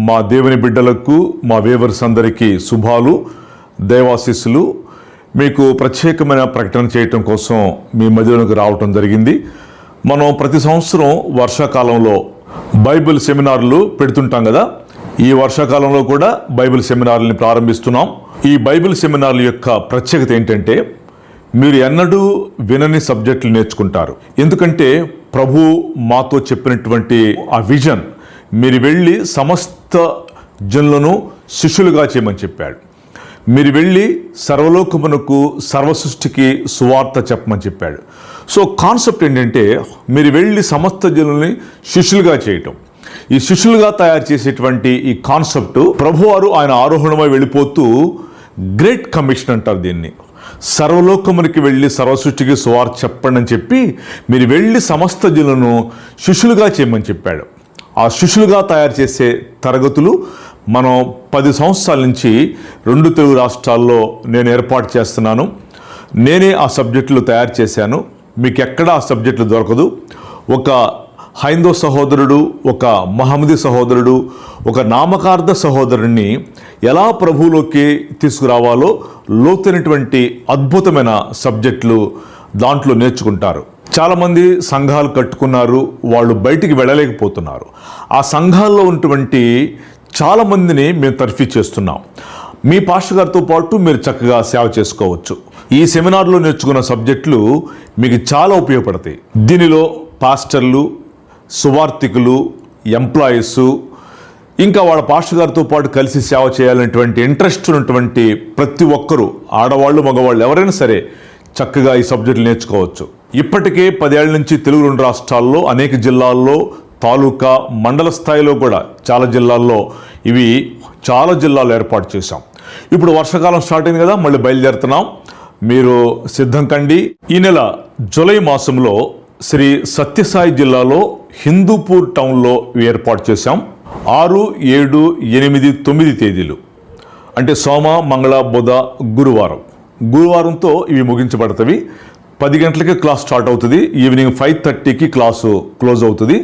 మా దేవుని బిడ్డలకు, మా వేవర్స్ అందరికీ శుభాలు, దైవాశీస్సులు. మీకు ప్రత్యేకమైన ప్రకటన చేయటం కోసం మీ మధ్యలోకి రావటం జరిగింది. మనం ప్రతి సంవత్సరం వర్షాకాలంలో బైబిల్ సెమినార్లు పెడుతుంటాం కదా. ఈ వర్షాకాలంలో కూడా బైబిల్ సెమినార్లని ప్రారంభిస్తున్నాం. ఈ బైబిల్ సెమినార్ల యొక్క ప్రత్యేకత ఏంటంటే, మీరు ఎన్నడూ వినని సబ్జెక్టులు నేర్చుకుంటారు. ఎందుకంటే ప్రభు మాతో చెప్పినటువంటి ఆ విజన్, మీరు వెళ్ళి సమస్త జనులను శిష్యులుగా చేయమని చెప్పాడు. మీరు వెళ్ళి సర్వలోకమునకు, సర్వసృష్టికి సువార్త చెప్పమని చెప్పాడు. సో కాన్సెప్ట్ ఏంటంటే, మీరు వెళ్ళి సమస్త జనుల్ని శిష్యులుగా చేయటం. ఈ శిష్యులుగా తయారు చేసేటువంటి ఈ కాన్సెప్ట్ ప్రభువారు ఆయన ఆరోహణమై వెళ్ళిపోతూ గ్రేట్ కమిషన్ అంటారు దీన్ని. సర్వలోకమునికి వెళ్ళి సర్వసృష్టికి సువార్త చెప్పండి అని చెప్పి, మీరు వెళ్ళి సమస్త జనులను శిష్యులుగా చేయమని చెప్పాడు. ఆ శిష్యులుగా తయారు చేసే తరగతులు మనం 10 సంవత్సరాల నుంచి 2 తెలుగు రాష్ట్రాల్లో నేను ఏర్పాటు చేస్తున్నాను. నేనే ఆ సబ్జెక్టులు తయారు చేశాను. మీకు ఎక్కడా ఆ సబ్జెక్టులు దొరకదు. ఒక హైందవ సహోదరుడు, ఒక మహమ్మదీ సహోదరుడు, ఒక నామకార్థ సహోదరుడిని ఎలా ప్రభువులోకి తీసుకురావాలో లోతైనటువంటి అద్భుతమైన సబ్జెక్టులు దాంట్లో నేర్చుకుంటారు. చాలామంది సంఘాలు కట్టుకున్నారు, వాళ్ళు బయటికి వెళ్ళలేకపోతున్నారు. ఆ సంఘాల్లో ఉన్నటువంటి చాలామందిని మేము తర్ఫీ చేస్తున్నాం. మీ పాస్టర్ గారితో పాటు మీరు చక్కగా సేవ చేసుకోవచ్చు. ఈ సెమినార్లో నేర్చుకున్న సబ్జెక్టులు మీకు చాలా ఉపయోగపడతాయి. దీనిలో పాస్టర్లు, సువార్థికులు, ఎంప్లాయీస్, ఇంకా వాళ్ళ పాస్టర్ గారితో పాటు కలిసి సేవ చేయాలనేటువంటి ఇంట్రెస్ట్ ఉన్నటువంటి ప్రతి ఒక్కరూ, ఆడవాళ్ళు మగవాళ్ళు ఎవరైనా సరే చక్కగా ఈ సబ్జెక్టులు నేర్చుకోవచ్చు. ఇప్పటికే 10 ఏళ్ల నుంచి తెలుగు 2 రాష్ట్రాల్లో అనేక జిల్లాల్లో, తాలూకా, మండల స్థాయిలో కూడా చాలా జిల్లాల్లో ఇవి చాలా జిల్లాలు ఏర్పాటు చేశాం. ఇప్పుడు వర్షాకాలం స్టార్ట్ అయింది కదా, మళ్ళీ బయలుదేరుతున్నాం. మీరు సిద్ధం కండి. ఈ నెల జూలై మాసంలో శ్రీ సత్యసాయి జిల్లాలో హిందూపూర్ టౌన్లో ఏర్పాటు చేశాం. 6, 7, 8, 9 తేదీలు అంటే సోమ, మంగళ, బుధ, గురువారంతో ఇవి ముగించబడతవి. 10 గంటలకి క్లాస్ స్టార్ట్ అవుతుంది. ఈవినింగ్ 5:30కి క్లాసు క్లోజ్ అవుతుంది.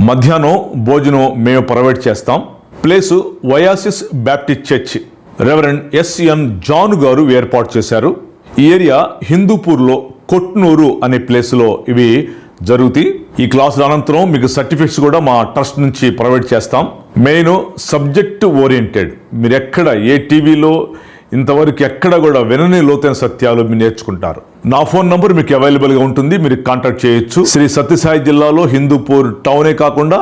మధ్యాహ్నం భోజనం మేము ప్రొవైడ్ చేస్తాం. Place Oasis Baptist Church Reverend SN John గారు ఏర్పాటు చేశారు. ఈ ఏరియా హిందూపూర్లో కొట్నూరు అనే ప్లేస్లో ఇవి జరుగుతాయి. ఈ క్లాసుల అనంతరం మీకు సర్టిఫికెట్స్ కూడా మా ట్రస్ట్ నుంచి ప్రొవైడ్ చేస్తాం. Main subject oriented. మీరు ఎక్కడ ఏ టీవీలో ఇంతవరకు ఎక్కడ కూడా వినని లోతైన సత్యాలు మీరు నేర్చుకుంటారు. నా ఫోన్ నంబర్ మీకు అవైలబుల్గా ఉంటుంది, మీరు కాంటాక్ట్ చేయొచ్చు. శ్రీ సత్యసాయి జిల్లాలో హిందూపూర్ టౌనే కాకుండా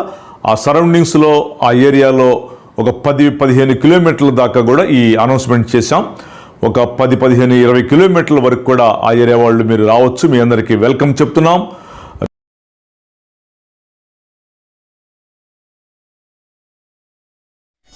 ఆ సరౌండింగ్స్లో, ఆ ఏరియాలో ఒక 10-15 కిలోమీటర్ల దాకా కూడా ఈ అనౌన్స్మెంట్ చేశాం. ఒక 10-15-20 కిలోమీటర్ల వరకు కూడా ఆ ఏరియా వాళ్ళు మీరు రావచ్చు. మీ అందరికీ వెల్కమ్ చెప్తున్నాం.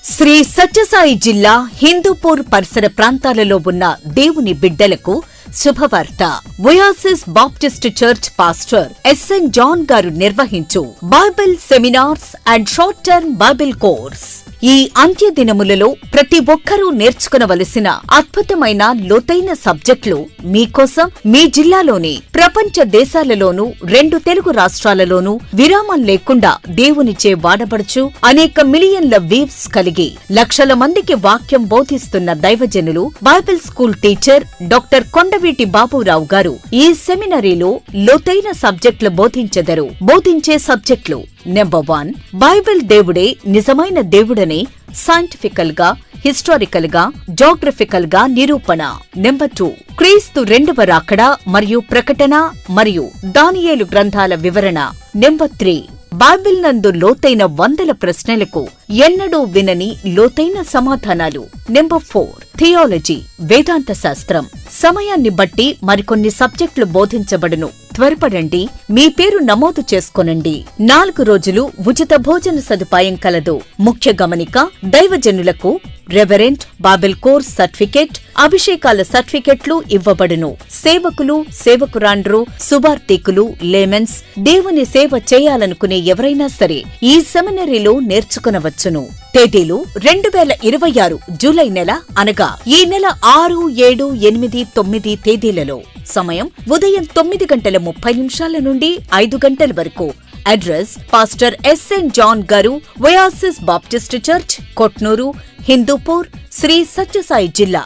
శ్రీ సత్యసాయి జిల్లా హిందూపూర్ పరిసర ప్రాంతాలలో ఉన్న దేవుని బిడ్డలకు శుభవార్త. Oasis Baptist Church pastor SN John గారు నిర్వహించు Bible seminars and short term Bible course. ఈ అంత్య దినములలో ప్రతి ఒక్కరూ నేర్చుకునవలసిన అద్భుతమైన లోతైన సబ్జెక్టులు మీకోసం మీ జిల్లాలోని ప్రపంచ దేశాలలోనూ 2 తెలుగు రాష్ట్రాలలోనూ విరామం లేకుండా దేవునిచే వాడబడుచు అనేక మిలియన్ల వ్యూస్ కలిగి లక్షల మందికి వాక్యం బోధిస్తున్న దైవజనులు బైబిల్ స్కూల్ టీచర్ డాక్టర్ కొండవీటి బాబురావు గారు ఈ సెమినరీలో లోతైన సబ్జెక్టులు బోధించెదరు. బోధించే సబ్జెక్టులు: నెంబర్ 1, బైబిల్ దేవుడే నిజమైన దేవుడని సైంటిఫికల్ గా, హిస్టారికల్ గా, జోగ్రఫికల్ గా నిరూపణ. నెంబర్ 2, క్రీస్తు 2వ రాకడ మరియు ప్రకటన మరియు దానియేలు గ్రంథాల వివరణ. నెంబర్ 3, బైబిల్ నందు లోతైన 100 ప్రశ్నలకు ఎన్నడూ వినని లోతైన సమాధానాలు. నెంబర్ 4, థియాలజీ, వేదాంత శాస్త్రం. సమయాన్ని బట్టి మరికొన్ని సబ్జెక్టులు బోధించబడును. త్వరపడండి, మీ పేరు నమోదు చేసుకోనండి. 4 రోజులు ఉచిత భోజన సదుపాయం కలదు. ముఖ్య గమనిక: దైవజనులకు రెవరెంట్ బైబిల్ కోర్స్ సర్టిఫికెట్, అభిషేకాల సర్టిఫికెట్లు ఇవ్వబడును. సేవకులు, సేవకురాండ్రు, సువార్థికులు, లేమెన్స్, దేవుని సేవ చేయాలనుకునే ఎవరైనా సరే ఈ సెమినరీలో నేర్చుకునవచ్చును. తేదీలు 2026 జూలై నెల అనగా ఈ నెల 6, 7, 8, 9 తేదీలలో. సమయం ఉదయం 9:30 నుండి 5 గంటల వరకు. అడ్రస్ పాస్టర్ ఎస్ఎన్ జాన్ గారు, Oasis Baptist church, Kotnuru, Hindupur, Sri Sathya జిల్లా.